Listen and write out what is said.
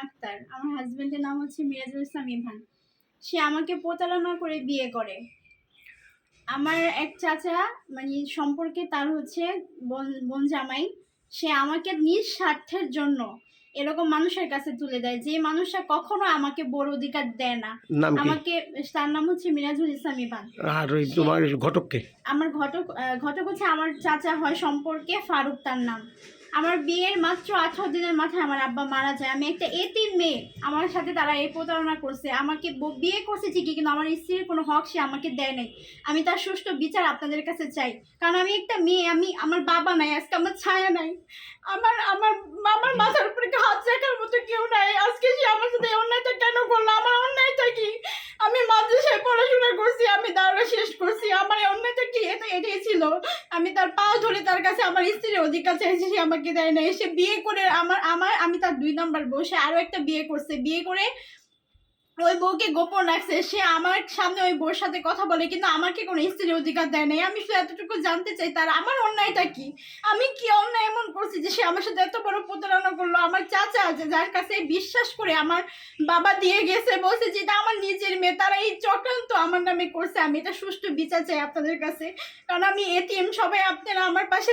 আক্তার। আমার হাসব্যান্ডের নাম হচ্ছে মিরাজুল ইসলাম ইভান। সে আমাকে প্রতারণা করে বিয়ে করে। আমার এক চাচা মানে সম্পর্কে তার হচ্ছে বোন জামাই। সে আমাকে নিজ স্বার্থের জন্য এরকম মানুষের কাছে তুলে দেয়, যে মানুষটা কখনো আমাকে বড় অধিকার দেয় না। নাম কি? আমাকে, তার নাম হচ্ছে মিরাজুল ইসলাম ইভান। আর ওই তোমার ঘটককে? আমার ঘটক হচ্ছে আমার চাচা হয় সম্পর্কে, ফারুক তার নাম। আমার বিয়ের মাত্র 18 দিনের মাথায় আমার আব্বা মারা যায়। আমি একটা এতিম মেয়ে, আমার সাথে তারা এই প্রতারণা করছে। আমাকে বিয়ে করছে ঠিকই, কিন্তু আমার স্ত্রীর কোনো হক সে আমাকে দেয় নাই। আমি তার সুষ্ঠু বিচার আপনাদের কাছে চাই, কারণ আমি একটা মেয়ে, আমার বাবা নাই, আজকে আমার ছায়া নাই, আমার আমার আমার মাথার উপরে হাত রাখার মতো কেউ নাই। আজকে সে আমার সাথে অন্যায়টা কেন করলো? আমার অন্যায়টা কি? আমি মাদ্রাসায় পড়াশোনা করছি, আমি দাওরা শেষ করছি, আমার অন্যায়টা কি? এটাই ছিল। আমি তার পাও ধরে তার কাছে আমার স্ত্রীর অধিকার চাইছি, সে আমাকে দেয় না। এসে বিয়ে করে আমি তার 2 নাম্বার বউ। সে আরো একটা বিয়ে করছে, বিয়ে করে ওই বউকে গোপন রাখছে। সে আমার সামনে ওই বউর সাথে কথা বলে, কিন্তু আমাকে কোনো স্ত্রীর অধিকার দেয় নাই। আমি শুধু এতটুকু জানতে চাই, তার আমার অন্যায়টা কি? আমি কি অন্যায় এমন করছি যে সে আমার সাথে এত বড় প্রতারণা করলো? আমার চাচা আছে, যার কাছে বিশ্বাস করে আমার বাবা দিয়ে গেছে, বলছে যে এটা আমার নিজের মেয়ে, তারা এই চক্রান্ত আমার নামে করছে। আমি এটা সুষ্ঠু বিচার চাই আপনাদের কাছে, কারণ আমি এতিম। সবাই আপনারা আমার পাশে